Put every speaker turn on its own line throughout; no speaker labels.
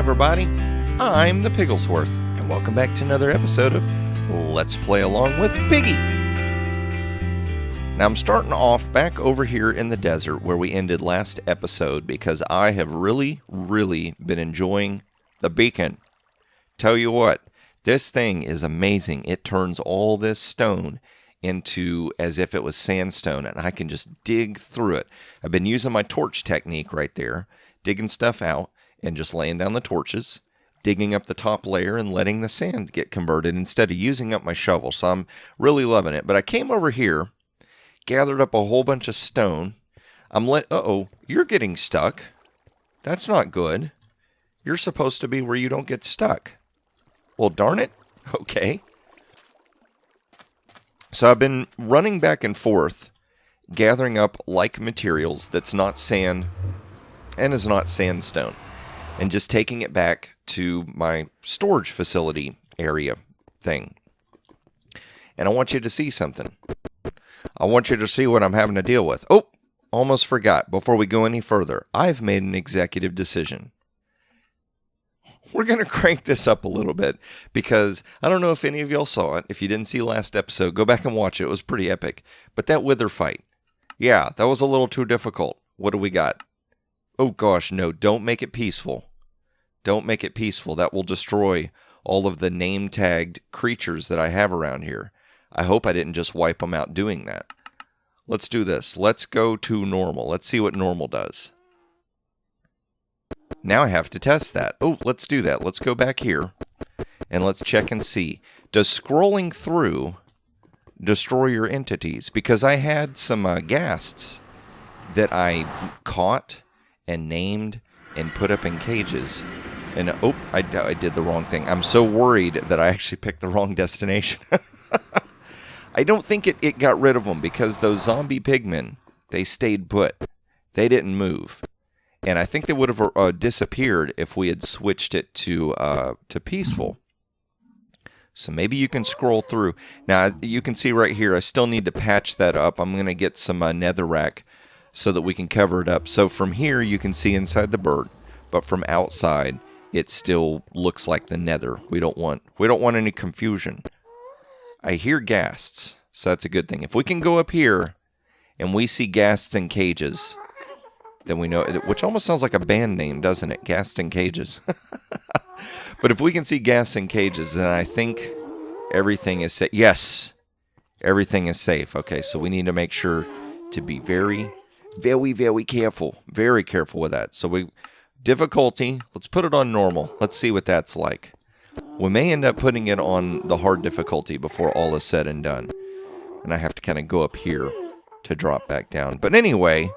everybody, I'm the Pigglesworth, and welcome back to another episode of Let's Play Along with Piggy. Now I'm starting off back over here in the desert where we ended last episode because I have really been enjoying the beacon. Tell you what, this thing is amazing. It turns all this stone into as if it was sandstone, and I can just dig through it. I've been using my torch technique right there, digging stuff out and just laying down the torches, digging up the top layer and letting the sand get converted instead of using up my shovel. So I'm really loving it. But I came over here, gathered up a whole bunch of stone. Uh-oh, you're getting stuck. That's not good. You're supposed to be where you don't get stuck. Well, darn it. Okay. So I've been running back and forth, gathering up like materials that's not sand and is not sandstone, and just taking it back to my storage facility area thing. And I want you to see something. I want you to see what I'm having to deal with. Oh, almost forgot. Before we go any further, I've made an executive decision. We're going to crank this up a little bit because I don't know if any of y'all saw it. If you didn't see last episode, go back and watch it. It was pretty epic. But that wither fight, yeah, that was a little too difficult. What do we got? Oh gosh, no, don't make it peaceful. Don't make it peaceful. That will destroy all of the name-tagged creatures that I have around here. I hope I didn't just wipe them out doing that. Let's do this. Let's go to normal. Let's see what normal does. Now I have to test that. Oh, let's do that. Let's go back here and let's check and see. Does scrolling through destroy your entities? Because I had some ghasts that I caught and named and put up in cages. And oh, I did the wrong thing. I'm so worried that I actually picked the wrong destination. I don't think it got rid of them because those zombie pigmen, they stayed put. They didn't move. And I think they would have disappeared if we had switched it to peaceful. So maybe you can scroll through. Now, you can see right here, I still need to patch that up. I'm going to get some netherrack so that we can cover it up. So from here, you can see inside the bird. But from outside, it still looks like the nether. We don't want any confusion. I hear ghasts, so that's a good thing. If we can go up here and we see ghasts in cages, then we know, which almost sounds like a band name, doesn't it? Ghasts in cages. But if we can see ghasts in cages, then I think everything is safe. Yes, everything is safe. Okay, so we need to make sure to be very careful. Very careful with that. So difficulty, let's put it on normal. Let's see what that's like. We may end up putting it on the hard difficulty before all is said and done. And I have to kind of go up here to drop back down. But anyway,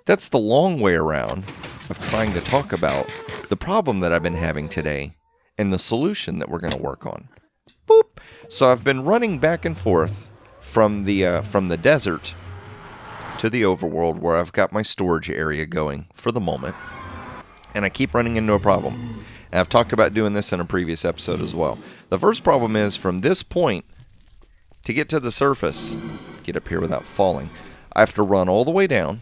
that's the long way around of trying to talk about the problem that I've been having today and the solution that we're going to work on. Boop. So I've been running back and forth from the desert to the overworld where I've got my storage area going for the moment. And I keep running into a problem. And I've talked about doing this in a previous episode as well. The first problem is from this point to get to the surface, get up here without falling, I have to run all the way down,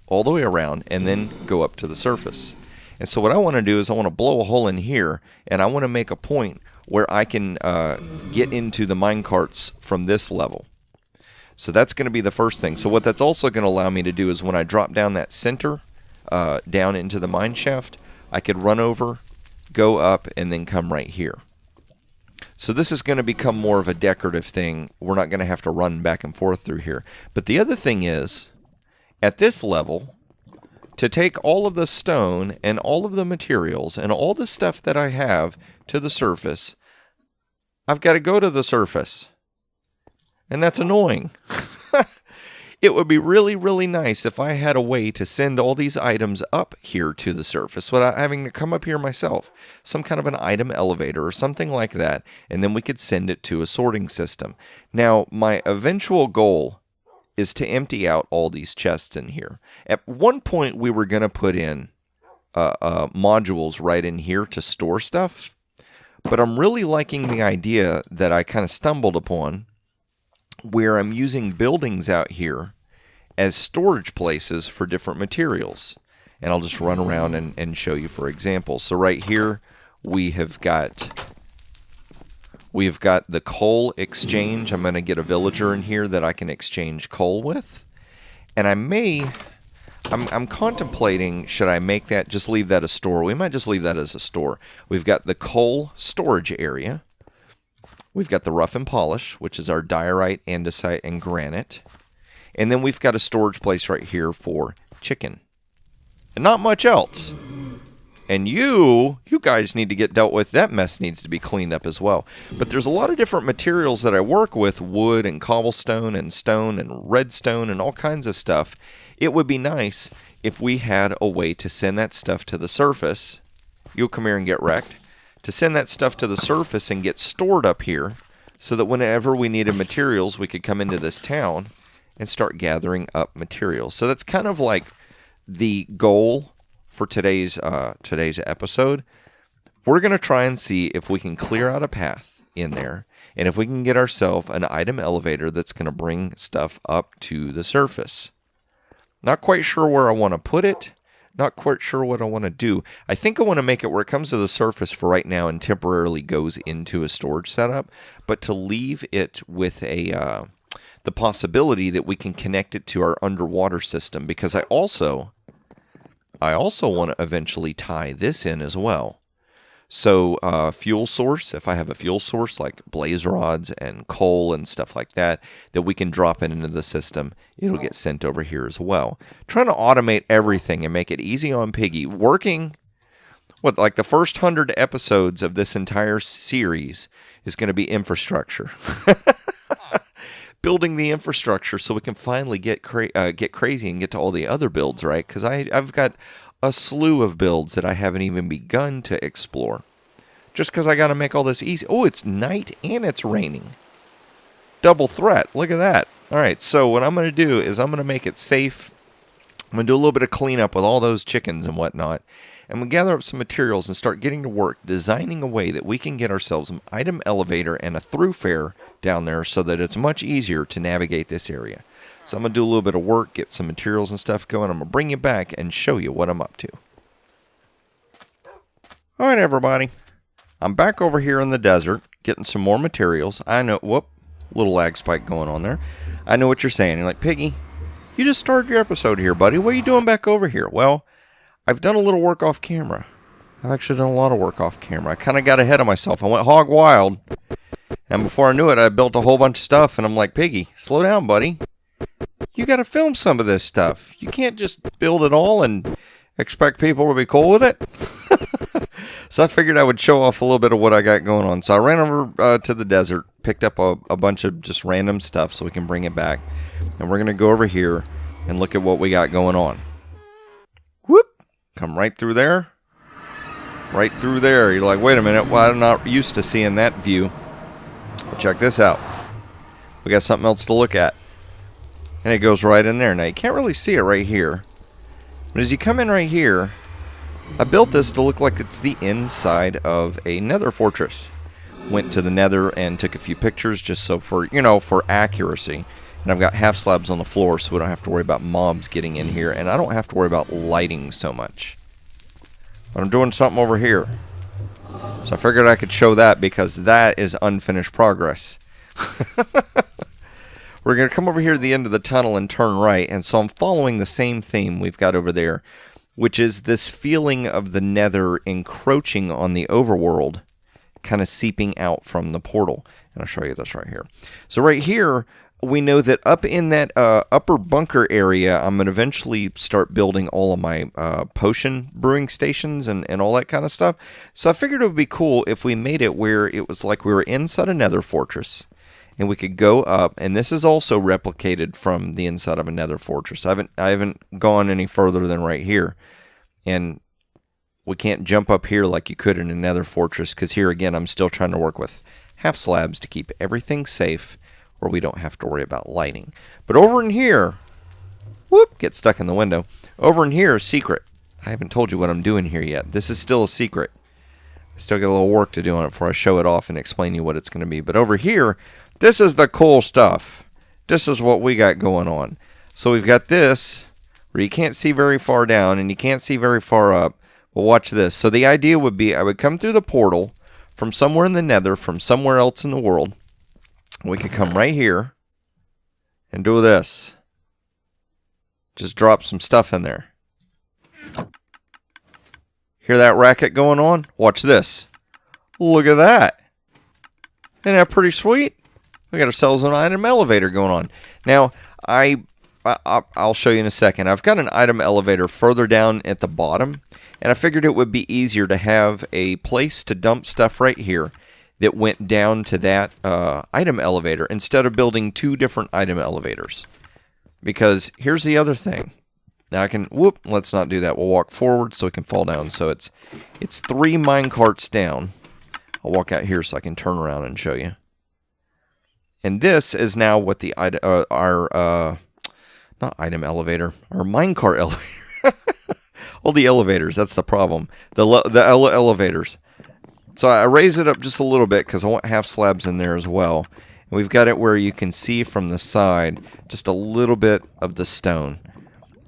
all the way around, and then go up to the surface. And so what I want to do is I want to blow a hole in here, and I want to make a point where I can get into the mine carts from this level. So that's going to be the first thing. So what that's also going to allow me to do is when I drop down that center, down into the mine shaft, I could run over, go up, and then come right here. So this is going to become more of a decorative thing. We're not going to have to run back and forth through here. But the other thing is, at this level, to take all of the stone and all of the materials and all the stuff that I have to the surface, I've got to go to the surface. And that's annoying. It would be really nice if I had a way to send all these items up here to the surface without having to come up here myself. Some kind of an item elevator or something like that, and then we could send it to a sorting system. Now, my eventual goal is to empty out all these chests in here. At one point, we were going to put in modules right in here to store stuff, but I'm really liking the idea that I kind of stumbled upon where I'm using buildings out here as storage places for different materials. And I'll just run around and show you for example. So right here, we've got the coal exchange. I'm going to get a villager in here that I can exchange coal with. And I'm contemplating, should I make that, just leave that a store? We might just leave that as a store. We've got the coal storage area. We've got the rough and polish, which is our diorite, andesite, and granite. And then we've got a storage place right here for chicken. And not much else. And you guys need to get dealt with. That mess needs to be cleaned up as well. But there's a lot of different materials that I work with, wood and cobblestone and stone and redstone and all kinds of stuff. It would be nice if we had a way to send that stuff to the surface. You'll come here and get wrecked. To send that stuff to the surface and get stored up here so that whenever we needed materials, we could come into this town and start gathering up materials. So that's kind of like the goal for today's episode. We're going to try and see if we can clear out a path in there, and if we can get ourselves an item elevator that's going to bring stuff up to the surface. Not quite sure where I want to put it. Not quite sure what I want to do. I think I want to make it where it comes to the surface for right now and temporarily goes into a storage setup, but to leave it with the possibility that we can connect it to our underwater system, because I also want to eventually tie this in as well. So fuel source, if I have a fuel source like blaze rods and coal and stuff like that we can drop it into the system, it'll get sent over here as well. Trying to automate everything and make it easy on Piggy. Working, like the first 100 episodes of this entire series is going to be infrastructure. Building the infrastructure so we can finally get crazy and get to all the other builds, right? Because I've got a slew of builds that I haven't even begun to explore. Just because I got to make all this easy. Oh, it's night and it's raining. Double threat. Look at that. All right, so what I'm going to do is I'm going to make it safe. I'm going to do a little bit of cleanup with all those chickens and whatnot. And we'll gather up some materials and start getting to work designing a way that we can get ourselves an item elevator and a throughfare down there so that it's much easier to navigate this area. So I'm going to do a little bit of work, get some materials and stuff going. I'm going to bring you back and show you what I'm up to. All right, everybody. I'm back over here in the desert getting some more materials. I know, whoop, little lag spike going on there. I know what you're saying. You're like, Piggy, you just started your episode here, buddy. What are you doing back over here? Well, I've done a little work off camera. I've actually done a lot of work off camera. I kind of got ahead of myself. I went hog wild. And before I knew it, I built a whole bunch of stuff. And I'm like, Piggy, slow down, buddy. You got to film some of this stuff. You can't just build it all and expect people to be cool with it. So I figured I would show off a little bit of what I got going on. So I ran over to the desert, picked up a bunch of just random stuff so we can bring it back. And we're going to go over here and look at what we got going on. Whoop! Come right through there. Right through there. You're like, wait a minute. Well, I'm not used to seeing that view. Well, check this out. We got something else to look at. And it goes right in there. Now, you can't really see it right here. But as you come in right here, I built this to look like it's the inside of a nether fortress. Went to the nether and took a few pictures just so for accuracy. And I've got half slabs on the floor so we don't have to worry about mobs getting in here. And I don't have to worry about lighting so much. But I'm doing something over here. So I figured I could show that because that is unfinished progress. We're going to come over here to the end of the tunnel and turn right. And so I'm following the same theme we've got over there, which is this feeling of the nether encroaching on the overworld, kind of seeping out from the portal. And I'll show you this right here. So right here, we know that up in that upper bunker area, I'm going to eventually start building all of my potion brewing stations and all that kind of stuff. So I figured it would be cool if we made it where it was like we were inside a nether fortress. And we could go up, and this is also replicated from the inside of a nether fortress. I haven't gone any further than right here. And we can't jump up here like you could in a nether fortress, because here again, I'm still trying to work with half slabs to keep everything safe where we don't have to worry about lighting. But over in here, whoop, get stuck in the window. Over in here, secret. I haven't told you what I'm doing here yet. This is still a secret. I still got a little work to do on it before I show it off and explain you what it's going to be. But over here, this is the cool stuff. This is what we got going on. So we've got this, where you can't see very far down and you can't see very far up. Well, watch this. So the idea would be I would come through the portal from somewhere in the nether, from somewhere else in the world. We could come right here and do this. Just drop some stuff in there. Hear that racket going on? Watch this. Look at that. Isn't that pretty sweet? We got ourselves an item elevator going on. Now, I'll show you in a second. I've got an item elevator further down at the bottom, and I figured it would be easier to have a place to dump stuff right here that went down to that item elevator instead of building two different item elevators. Because here's the other thing. Now I can, let's not do that. We'll walk forward so it can fall down. So it's 3 mine carts down. I'll walk out here so I can turn around and show you. And this is now what the not item elevator, our minecart elevator. All the elevators, that's the problem. The elevators. So I raise it up just a little bit because I want half slabs in there as well. And we've got it where you can see from the side just a little bit of the stone.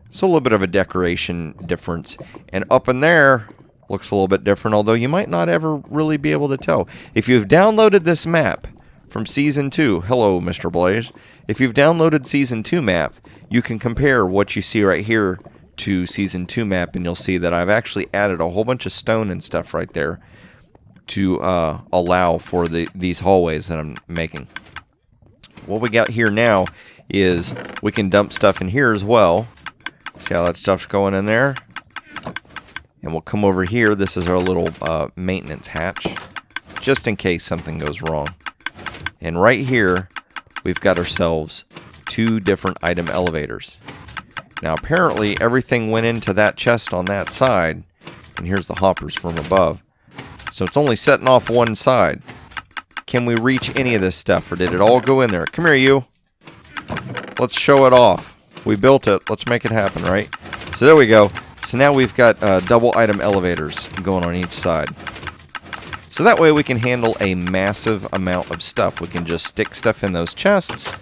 So a little bit of a decoration difference. And up in there looks a little bit different, although you might not ever really be able to tell. If you've downloaded this map from Season 2, hello, Mr. Blaze. If you've downloaded Season 2 map, you can compare what you see right here to Season 2 map, and you'll see that I've actually added a whole bunch of stone and stuff right there to allow for these hallways that I'm making. What we got here now is we can dump stuff in here as well. See how that stuff's going in there? And we'll come over here. This is our little maintenance hatch, just in case something goes wrong. And right here, we've got ourselves 2 different item elevators. Now, apparently, everything went into that chest on that side. And here's the hoppers from above. So it's only setting off one side. Can we reach any of this stuff, or did it all go in there? Come here, you. Let's show it off. We built it. Let's make it happen, right? So there we go. So now we've got double item elevators going on each side. So that way we can handle a massive amount of stuff. We can just stick stuff in those chests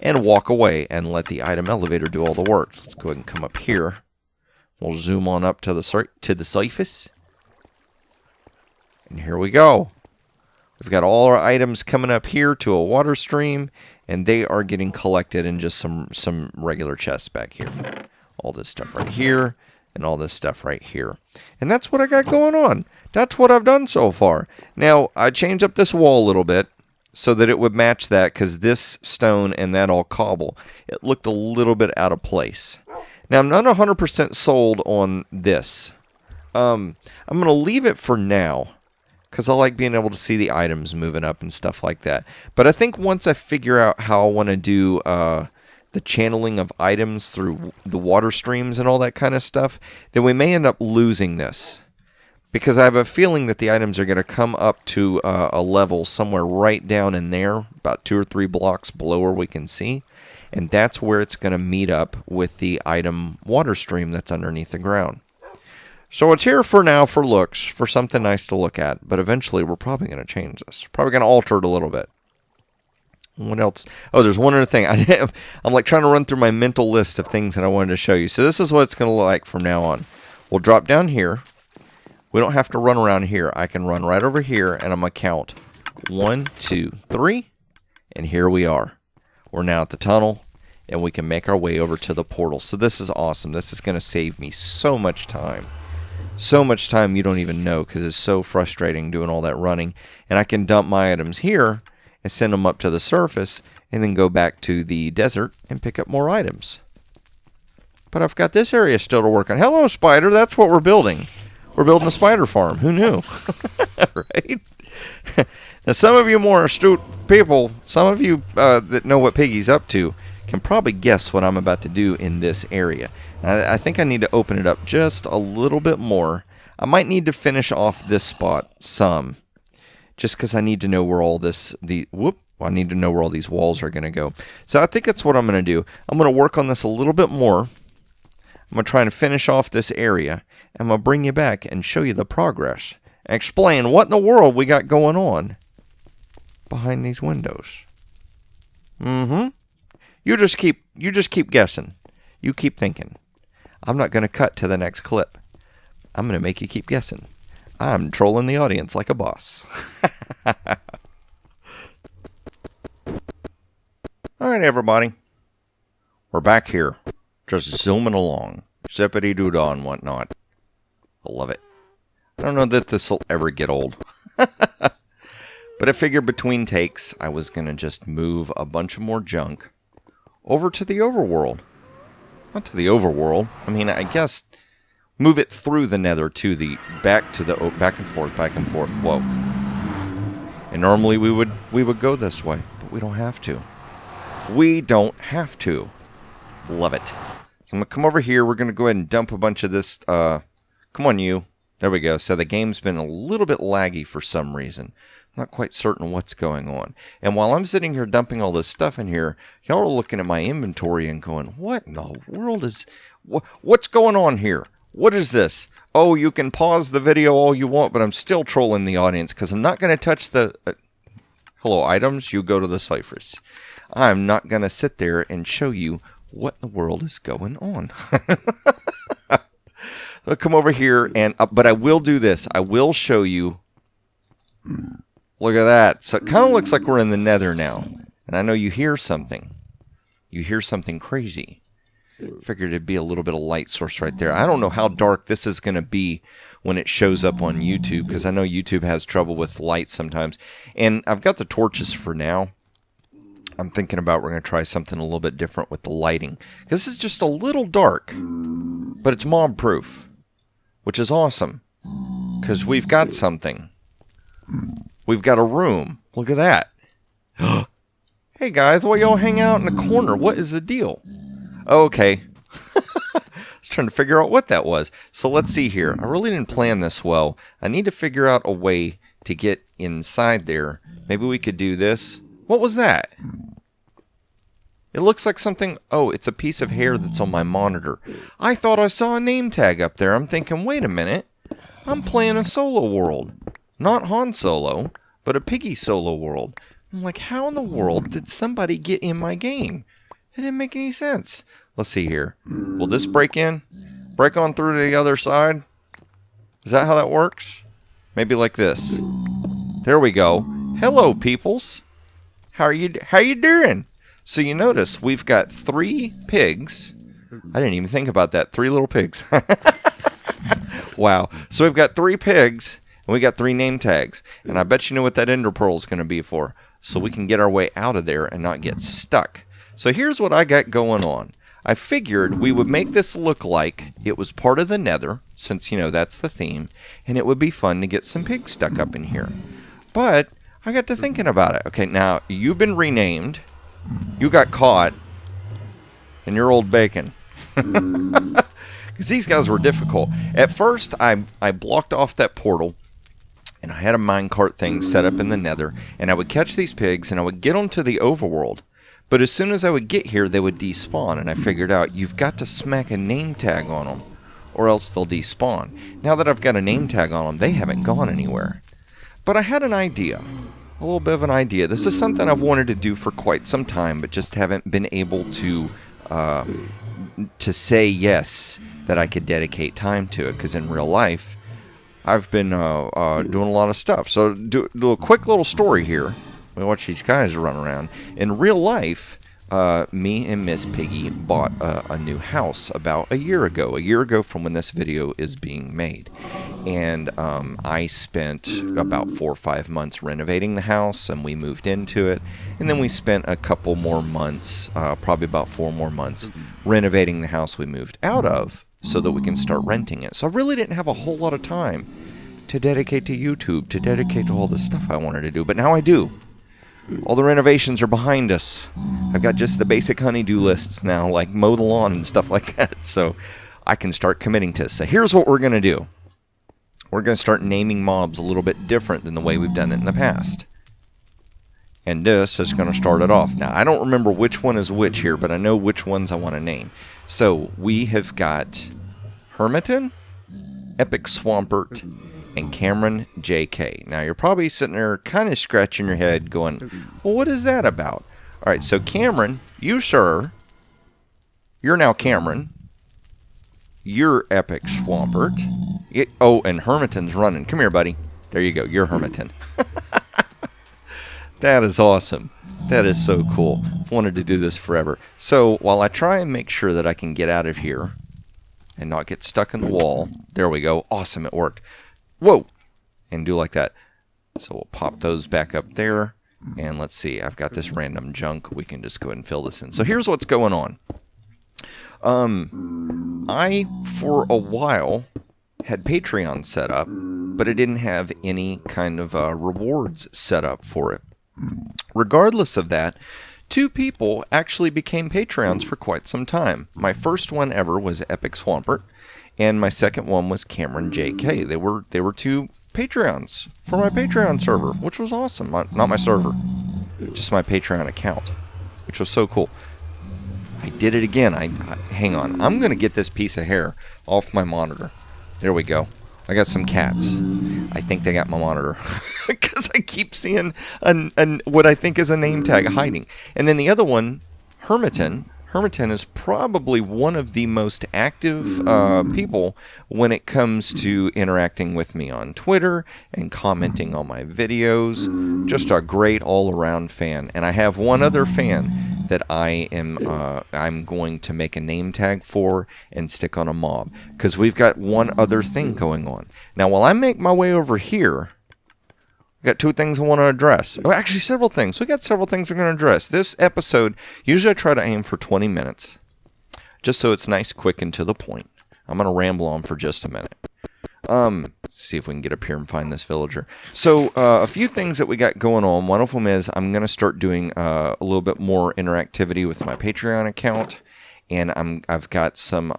and walk away and let the item elevator do all the work. So let's go ahead and come up here. We'll zoom on up to the surface. And here we go. We've got all our items coming up here to a water stream, and they are getting collected in just some regular chests back here. All this stuff right here, and all this stuff right here. And that's what I got going on. That's what I've done so far. Now, I changed up this wall a little bit so that it would match that, because this stone and that all cobble, it looked a little bit out of place. Now, I'm not 100% sold on this. I'm going to leave it for now, because I like being able to see the items moving up and stuff like that. But I think once I figure out how I want to do the channeling of items through the water streams and all that kind of stuff, then we may end up losing this. Because I have a feeling that the items are going to come up to a level somewhere right down in there, about 2 or 3 blocks below where we can see. And that's where it's going to meet up with the item water stream that's underneath the ground. So it's here for now for looks, for something nice to look at. But eventually we're probably going to change this. Probably going to alter it a little bit. What else? Oh, there's one other thing. I'm like trying to run through my mental list of things that I wanted to show you. So this is what it's going to look like from now on. We'll drop down here. We don't have to run around here. I can run right over here, and I'm going to count 1, 2, 3. And here we are. We're now at the tunnel, and we can make our way over to the portal. So this is awesome. This is going to save me so much time. So much time you don't even know, because it's so frustrating doing all that running. And I can dump my items here and send them up to the surface, and then go back to the desert and pick up more items. But I've got this area still to work on. Hello, spider. That's what we're building. We're building a spider farm. Who knew? Right? Now, some of you more astute people, some of you that know what Piggy's up to, can probably guess what I'm about to do in this area. I think I need to open it up just a little bit more. I might need to finish off this spot some, just because I need to know where all I need to know where all these walls are going to go. So I think that's what I'm going to do. I'm going to work on this a little bit more. I'm going to try and finish off this area. I'm going to bring you back and show you the progress. And explain what in the world we got going on behind these windows. You just keep guessing. You keep thinking. I'm not going to cut to the next clip. I'm going to make you keep guessing. I'm trolling the audience like a boss. Alright, everybody. We're back here. Just zooming along. Zippity-doo-dah and whatnot. I love it. I don't know that this will ever get old. But I figured between takes, I was going to just move a bunch of more junk over to the overworld. Not to the overworld. I mean, I guess move it through the nether to the back and forth. Whoa. And normally we would go this way, but we don't have to. We don't have to. Love it. So I'm going to come over here. We're going to go ahead and dump a bunch of this. Come on, you. There we go. So the game's been a little bit laggy for some reason. I'm not quite certain what's going on. And while I'm sitting here dumping all this stuff in here, y'all are looking at my inventory and going, what in the world is... What's going on here? What is this? Oh, you can pause the video all you want, but I'm still trolling the audience because I'm not going to touch the... hello, items. You go to the ciphers. I'm not going to sit there and show you what in the world is going on. I'll come over here, and but I will do this. I will show you. Look at that. So it kind of looks like we're in the nether now. And I know you hear something. You hear something crazy. Figured it'd be a little bit of light source right there. I don't know how dark this is going to be when it shows up on YouTube, because I know YouTube has trouble with light sometimes. And I've got the torches for now. I'm thinking about we're going to try something a little bit different with the lighting. This is just a little dark, but it's mob proof, which is awesome, because we've got something. We've got a room. Look at that. Hey guys, why y'all hang out in the corner? What is the deal? Okay. I was trying to figure out what that was. So let's see here. I really didn't plan this well. I need to figure out a way to get inside there. Maybe we could do this. What was that? It looks like something... Oh, it's a piece of hair that's on my monitor. I thought I saw a name tag up there. I'm thinking, wait a minute. I'm playing a solo world. Not Han Solo, but a Piggy solo world. I'm like, how in the world did somebody get in my game? It didn't make any sense. Let's see here. Will this break in? Break on through to the other side? Is that how that works? Maybe like this. There we go. Hello, peoples. How you doing? So you notice we've got 3 pigs. I didn't even think about that. 3 little pigs. Wow. So we've got 3 pigs, and we got 3 name tags. And I bet you know what that ender pearl is going to be for. So we can get our way out of there and not get stuck. So here's what I got going on. I figured we would make this look like it was part of the nether, since, you know, that's the theme. And it would be fun to get some pigs stuck up in here. But... I got to thinking about it. Okay, now, you've been renamed. You got caught. And you're old bacon. Because these guys were difficult. At first, I blocked off that portal. And I had a minecart thing set up in the nether. And I would catch these pigs, and I would get them to the overworld. But as soon as I would get here, they would despawn. And I figured out, you've got to smack a name tag on them. Or else they'll despawn. Now that I've got a name tag on them, they haven't gone anywhere. But I had an idea. A little bit of an idea. This is something I've wanted to do for quite some time, but just haven't been able to say yes that I could dedicate time to it. Because in real life, I've been doing a lot of stuff. So do a quick little story here. We watch these guys run around. In real life, me and Miss Piggy bought a new house about a year ago. A year ago from when this video is being made. And I spent about 4 or 5 months renovating the house, and we moved into it. And then we spent a couple more months, probably about 4 more months, renovating the house we moved out of so that we can start renting it. So I really didn't have a whole lot of time to dedicate to YouTube, to dedicate to all the stuff I wanted to do. But now I do. All the renovations are behind us. I've got just the basic honey-do lists now, like mow the lawn and stuff like that. So I can start committing to this. So here's what we're going to do. We're going to start naming mobs a little bit different than the way we've done it in the past. And this is going to start it off. Now, I don't remember which one is which here, but I know which ones I want to name. So, we have got Hermiton, Epic Swampert, and Cameron JK. Now, you're probably sitting there kind of scratching your head going, well, what is that about? All right, so Cameron, you, sir, you're now Cameron. You're Epic Swampert. Oh, and Hermiton's running. Come here, buddy. There you go. You're Hermiton. That is awesome. That is so cool. I've wanted to do this forever. So while I try and make sure that I can get out of here and not get stuck in the wall. There we go. Awesome. It worked. Whoa. And do like that. So we'll pop those back up there. And let's see. I've got this random junk. We can just go ahead and fill this in. So here's what's going on. I, for a while, had Patreon set up, but I didn't have any kind of rewards set up for it. Regardless of that, 2 people actually became Patreons for quite some time. My first one ever was Epic Swampert, and my second one was Cameron JK. They were 2 Patreons for my Patreon server, which was awesome. Not my server, just my Patreon account, which was so cool. I did it again. Hang on. I'm going to get this piece of hair off my monitor. There we go. I got some cats. I think they got my monitor because I keep seeing what I think is a name tag hiding. And then the other one, Hermiton. Hermiton is probably one of the most active people when it comes to interacting with me on Twitter and commenting on my videos. Just a great all-around fan. And I have one other fan that I'm going to make a name tag for and stick on a mob, because we've got one other thing going on. Now, while I make my way over here, we got 2 things I want to address. Oh, actually, several things. We got several things we're going to address. This episode, usually I try to aim for 20 minutes, just so it's nice, quick, and to the point. I'm going to ramble on for just a minute. Let's see if we can get up here and find this villager. So, a few things that we got going on. One of them is I'm going to start doing a little bit more interactivity with my Patreon account, and I've got some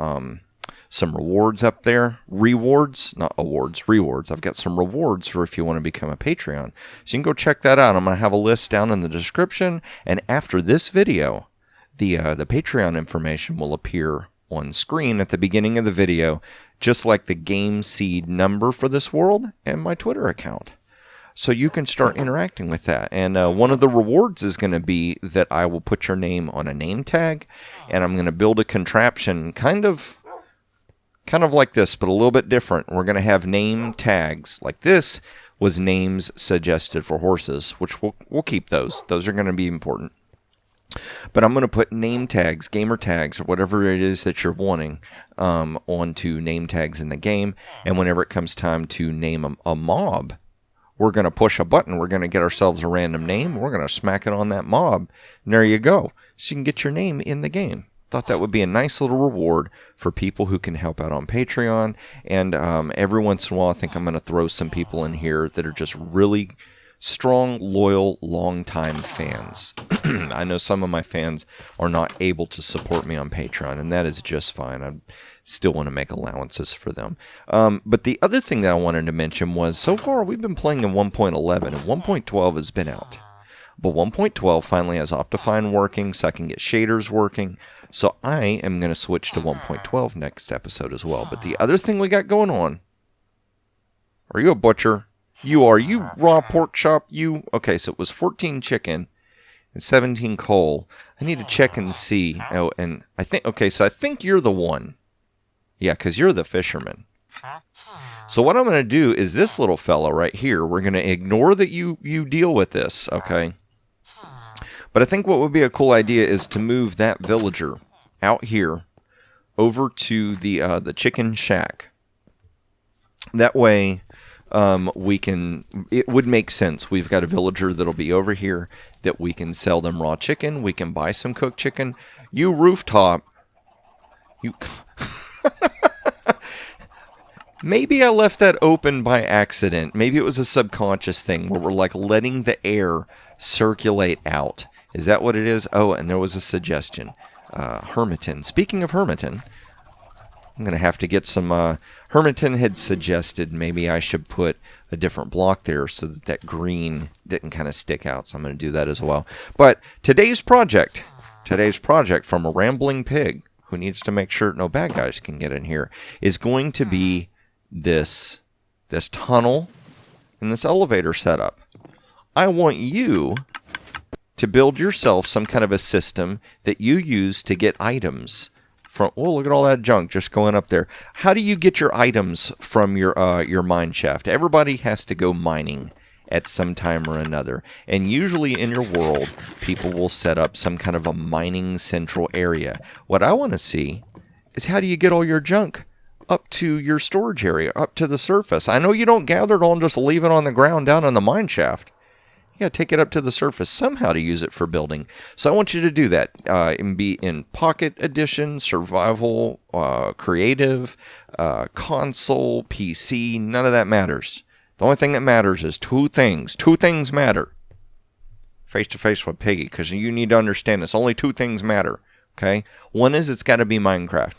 rewards up there. Rewards, not awards, rewards. I've got some rewards for if you want to become a Patreon. So you can go check that out. I'm going to have a list down in the description, and after this video, the Patreon information will appear on screen at the beginning of the video, just like the game seed number for this world and my Twitter account. So you can start interacting with that. And one of the rewards is going to be that I will put your name on a name tag, and I'm going to build a contraption kind of like this, but a little bit different. We're going to have name tags. Like this was names suggested for horses, which we'll keep those. Those are going to be important. But I'm going to put name tags, gamer tags, or whatever it is that you're wanting onto name tags in the game. And whenever it comes time to name a mob, we're going to push a button. We're going to get ourselves a random name. We're going to smack it on that mob. And there you go. So you can get your name in the game. Thought that would be a nice little reward for people who can help out on Patreon. And every once in a while, I think I'm going to throw some people in here that are just really strong, loyal, long-time fans. I know some of my fans are not able to support me on Patreon, and that is just fine. I still want to make allowances for them. But the other thing that I wanted to mention was, so far we've been playing in 1.11, and 1.12 has been out. But 1.12 finally has Optifine working, so I can get shaders working. So I am going to switch to 1.12 next episode as well. But the other thing we got going on... Are you a butcher? You are. You raw pork chop, you... Okay, so it was 14 chicken and 17 coal. I need to check and see. Oh, and I think... Okay, so I think you're the one. Yeah, because you're the fisherman. So what I'm going to do is this little fella right here, we're going to ignore that you deal with this, okay? But I think what would be a cool idea is to move that villager out here over to the chicken shack. That way... it would make sense. We've got a villager that'll be over here that we can sell them raw chicken. We can buy some cooked chicken. You rooftop, you... Maybe I left that open by accident. Maybe it was a subconscious thing where we're like letting the air circulate out. Is that what it is? Oh, and there was a suggestion. Hermiton. Speaking of Hermiton, I'm going to have to get some... Hermiton had suggested maybe I should put a different block there so that green didn't kind of stick out. So I'm going to do that as well. But today's project from a rambling pig who needs to make sure no bad guys can get in here is going to be this tunnel and this elevator setup. I want you to build yourself some kind of a system that you use to get items Oh, look at all that junk just going up there. How do you get your items from your mine shaft? Everybody has to go mining at some time or another. And usually in your world, people will set up some kind of a mining central area. What I want to see is how do you get all your junk up to your storage area, up to the surface? I know you don't gather it all and just leave it on the ground down in the mine shaft. You got to take it up to the surface somehow to use it for building. So I want you to do that. And be in Pocket Edition, Survival, Creative, Console, PC. None of that matters. The only thing that matters is two things. Two things matter. Face to face with Piggy, because you need to understand this. Only two things matter. Okay? One is it's got to be Minecraft.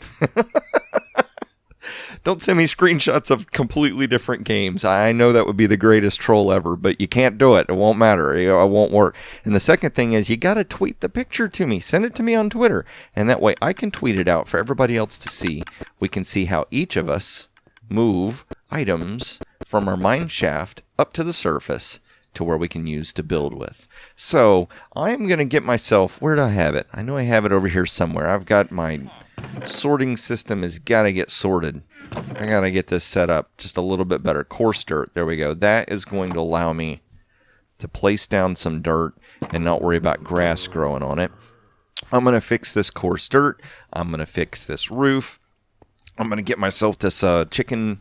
Don't send me screenshots of completely different games. I know that would be the greatest troll ever, but you can't do it. It won't matter. It won't work. And the second thing is you got to tweet the picture to me. Send it to me on Twitter. And that way I can tweet it out for everybody else to see. We can see how each of us move items from our mine shaft up to the surface to where we can use to build with. So I'm going to get myself, where do I have it? I know I have it over here somewhere. I've got my sorting system has got to get sorted. I got to get this set up just a little bit better. Coarse dirt. There we go. That is going to allow me to place down some dirt and not worry about grass growing on it. I'm going to fix this coarse dirt. I'm going to fix this roof. I'm going to get myself this the chicken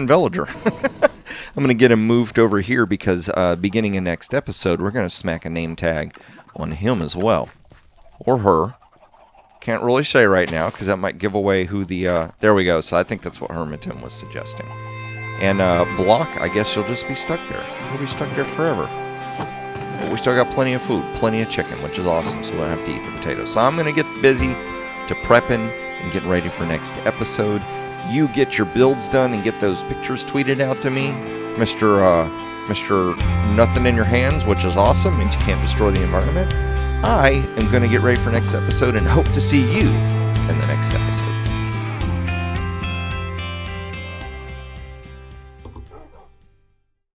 villager. I'm going to get him moved over here because beginning in next episode, we're going to smack a name tag on him as well. Or her. Can't really say right now because that might give away who the... there we go. So I think that's what Hermiton was suggesting. And Block, I guess you'll just be stuck there. You'll be stuck there forever. But we still got plenty of food, plenty of chicken, which is awesome. So we don't have to eat the potatoes. So I'm going to get busy to prepping and getting ready for next episode. You get your builds done and get those pictures tweeted out to me. Mr. Nothing in your hands, which is awesome. Means you can't destroy the environment. I am going to get ready for next episode and hope to see you